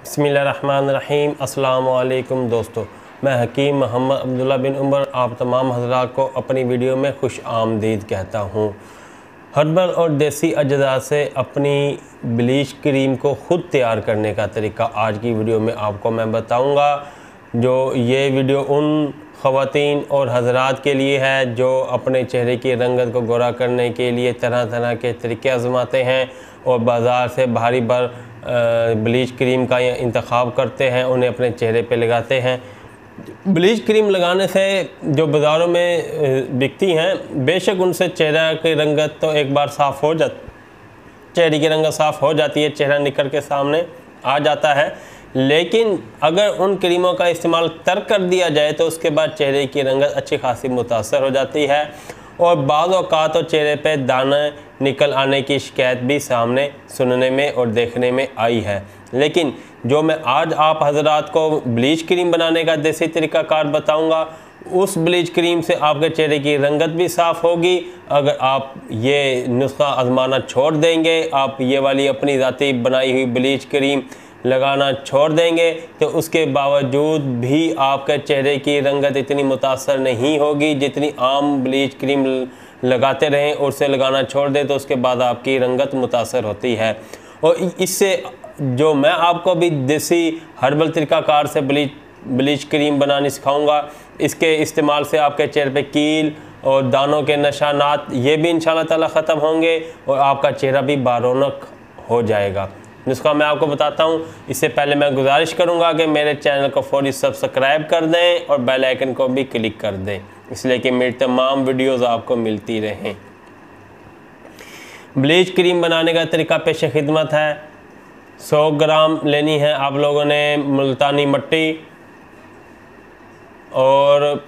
बिस्मिल्लाहिर्रहमानिर्रहीम। अस्सलाम वालेकुम दोस्तों, मैं हकीम मोहम्मद अब्दुल्ला बिन उमर आप तमाम हज़रात को अपनी वीडियो में खुश आमदीद कहता हूँ। हर्बल और देसी अज्जा से अपनी ब्लीच क्रीम को ख़ुद तैयार करने का तरीका आज की वीडियो में आपको मैं बताऊँगा। जो ये वीडियो उन ख़वातीन और हज़रात के लिए है जो अपने चेहरे की रंगत को गोरा करने के लिए तरह तरह के तरीके आजमाते हैं और बाज़ार से भारी भर ब्लीच क्रीम का इंतखाब करते हैं, उन्हें अपने चेहरे पे लगाते हैं। ब्लीच क्रीम लगाने से जो बाज़ारों में बिकती हैं, बेशक उनसे चेहरा की रंगत तो एक बार साफ़ हो चेहरे की रंगत साफ़ हो जाती है, चेहरा निकल के सामने आ जाता है, लेकिन अगर उन क्रीमों का इस्तेमाल तर्क कर दिया जाए तो उसके बाद चेहरे की रंगत अच्छी खासी मुतासर हो जाती है और बाज़ औक़ात तो चेहरे पे दाने निकल आने की शिकायत भी सामने सुनने में और देखने में आई है। लेकिन जो मैं आज आप हज़रात को ब्लीच क्रीम बनाने का देसी तरीक़ाकार बताऊंगा, उस ब्लीच क्रीम से आपके चेहरे की रंगत भी साफ़ होगी। अगर आप ये नुस्खा आजमाना छोड़ देंगे, आप ये वाली अपनी ज़ाती बनाई हुई ब्लीच क्रीम लगाना छोड़ देंगे तो उसके बावजूद भी आपके चेहरे की रंगत इतनी मुतासर नहीं होगी जितनी आम ब्लीच क्रीम लगाते रहें और उसे लगाना छोड़ दें तो उसके बाद आपकी रंगत मुतासर होती है। और इससे जो मैं आपको भी देसी हर्बल तरीक़ाकार से ब्लीच क्रीम बनानी सिखाऊंगा, इसके इस्तेमाल से आपके चेहरे पे कील और दानों के निशानात ये भी इंशाल्लाह ताला ख़त्म होंगे और आपका चेहरा भी बारौनक हो जाएगा। नुस्खा मैं आपको बताता हूँ। इससे पहले मैं गुजारिश करूँगा कि मेरे चैनल को फौरी सब्सक्राइब कर दें और बेल आइकन को भी क्लिक कर दें, इसलिए कि मेरी तमाम वीडियोज़ आपको मिलती रहें। ब्लीच क्रीम बनाने का तरीका पेश खिदमत है। 100 ग्राम लेनी है आप लोगों ने मुल्तानी मिट्टी और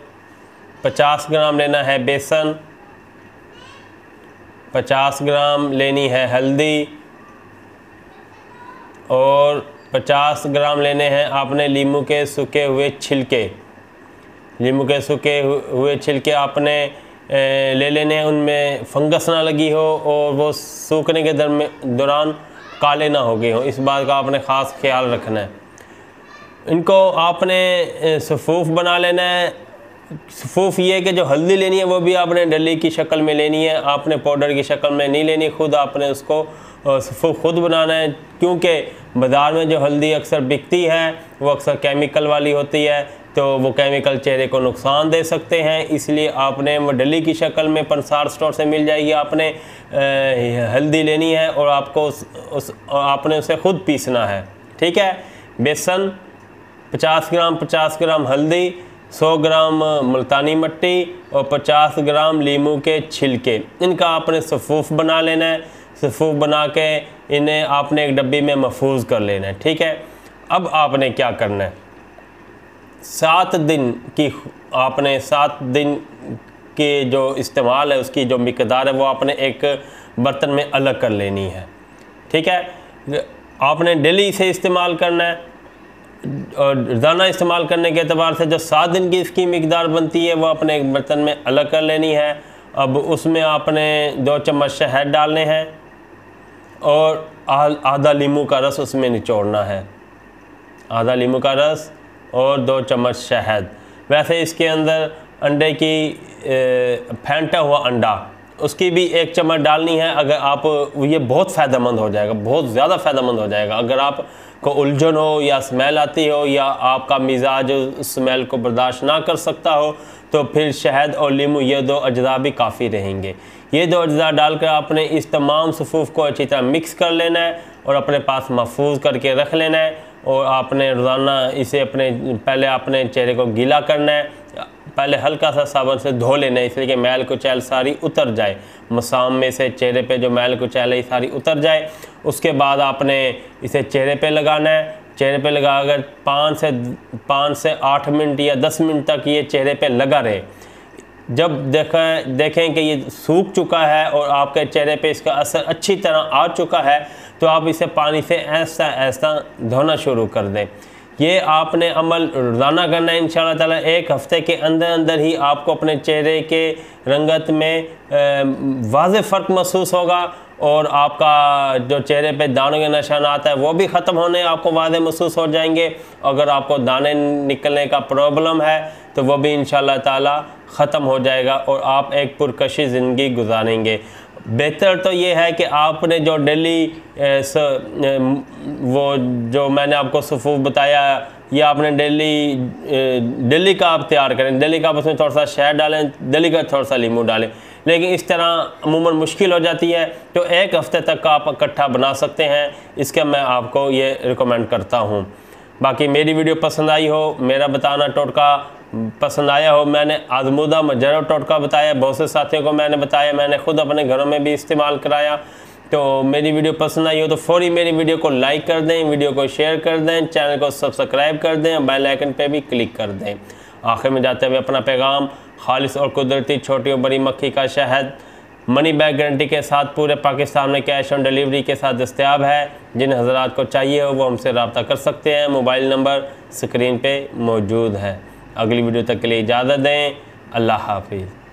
50 ग्राम लेना है बेसन, 50 ग्राम लेनी है हल्दी और 50 ग्राम लेने हैं आपने लीमू के सूखे हुए छिलके। लीमू के सूखे हुए छिलके आपने ले लेने हैं, उनमें फंगस ना लगी हो और वो सूखने के दौरान काले ना हो गए हो, इस बात का आपने ख़ास ख्याल रखना है। इनको आपने सफ़ूफ़ बना लेना है। सफ़ूफ़ ये कि जो हल्दी लेनी है वो भी आपने डली की शक्ल में लेनी है, आपने पाउडर की शक्ल में नहीं लेनी, खुद आपने उसको सफ़ूफ़ खुद बनाना है, क्योंकि बाज़ार में जो हल्दी अक्सर बिकती है वो अक्सर केमिकल वाली होती है, तो वो केमिकल चेहरे को नुकसान दे सकते हैं। इसलिए आपने वो डली की शक्ल में पंसार स्टोर से मिल जाएगी, आपने हल्दी लेनी है और आपको आपने उसे ख़ुद पीसना है। ठीक है, बेसन 50 ग्राम हल्दी, 100 ग्राम मुल्तानी मिट्टी और 50 ग्राम लीमू के छिलके, इनका आपने सफ़ूफ़ बना लेना है। सफ़ूफ़ बना के इन्हें आपने एक डब्बी में महफूज कर लेना है। ठीक है, अब आपने क्या करना है, 7 दिन के जो इस्तेमाल है उसकी जो मिकदार है वो आपने एक बर्तन में अलग कर लेनी है। ठीक है, आपने डेली इसे इस्तेमाल करना है और रोज़ाना इस्तेमाल करने के अतबार से जो 7 दिन की इसकी मिकदार बनती है वो अपने एक बर्तन में अलग कर लेनी है। अब उसमें आपने 2 चम्मच शहद डालने हैं और आधा लीमू का रस उसमें निचोड़ना है, आधा लीमू का रस और 2 चम्मच शहद। वैसे इसके अंदर अंडे की फेंटा हुआ अंडा उसकी भी 1 चम्मच डालनी है। अगर आप ये बहुत फ़ायदेमंद हो जाएगा, बहुत ज़्यादा फ़ायदेमंद हो जाएगा। अगर आपको उलझन हो या स्मेल आती हो या आपका मिजाज स्मेल को बर्दाश्त ना कर सकता हो तो फिर शहद और लीमू ये 2 अज्जा भी काफ़ी रहेंगे। ये 2 अज्जा डालकर आपने इस तमाम सफ़ूफ़ को अच्छी तरह मिक्स कर लेना है और अपने पास महफूज करके रख लेना है। और आपने रोज़ाना इसे पहले अपने चेहरे को गीला करना है, पहले हल्का सा साबुन से धो लेना है, इसलिए कि मैल कुचैल सारी उतर जाए, मसाम में से चेहरे पे जो मैल कुचैल है सारी उतर जाए। उसके बाद आपने इसे चेहरे पे लगाना है। चेहरे पे लगाकर 5 से 8 मिनट या 10 मिनट तक ये चेहरे पे लगा रहे। जब देखें कि ये सूख चुका है और आपके चेहरे पे इसका असर अच्छी तरह आ चुका है तो आप इसे पानी से ऐसा धोना शुरू कर दें। ये आपने अमल रोज़ाना करना है इंशाल्लाह ताला। 1 हफ़्ते के अंदर ही आपको अपने चेहरे के रंगत में वाज़ेह फ़र्क महसूस होगा और आपका जो चेहरे पे दानों के निशानात है वो भी ख़त्म होने आपको वादे महसूस हो जाएंगे। अगर आपको दाने निकलने का प्रॉब्लम है तो वो भी इंशाअल्लाह ताला ख़त्म हो जाएगा और आप एक पुरकशी ज़िंदगी गुजारेंगे। बेहतर तो ये है कि आपने जो डेली वो जो मैंने आपको सफ़ूफ बताया ये आपने डेली का आप तैयार करें। डेली का आप उसमें थोड़ा सा शहद डालें, डेली का थोड़ा सा नींबू डालें। लेकिन इस तरह अमूमन मुश्किल हो जाती है तो एक हफ़्ते तक का आप इकट्ठा बना सकते हैं। इसका मैं आपको ये रिकमेंड करता हूँ। बाकी मेरी वीडियो पसंद आई हो, मेरा बताना टोटका पसंद आया हो, मैंने आजमूदा मजरूब टोटका बताया, बहुत से साथियों को मैंने बताया, मैंने ख़ुद अपने घरों में भी इस्तेमाल कराया। तो मेरी वीडियो पसंद आई हो तो फ़ौरी मेरी वीडियो को लाइक कर दें, वीडियो को शेयर कर दें, चैनल को सब्सक्राइब कर दें, बेल आइकन पे भी क्लिक कर दें। आखिर में जाते हुए अपना पैगाम, खालिस और कुदरती छोटी और बड़ी मक्खी का शहद मनी बैक गारंटी के साथ पूरे पाकिस्तान में कैश ऑन डिलीवरी के साथ दस्तयाब है। जिन हज़रात को चाहिए हो वो हमसे रब्ता कर सकते हैं। मोबाइल नंबर स्क्रीन पे मौजूद है। अगली वीडियो तक के लिए इजाज़त दें। अल्लाह हाफिज़।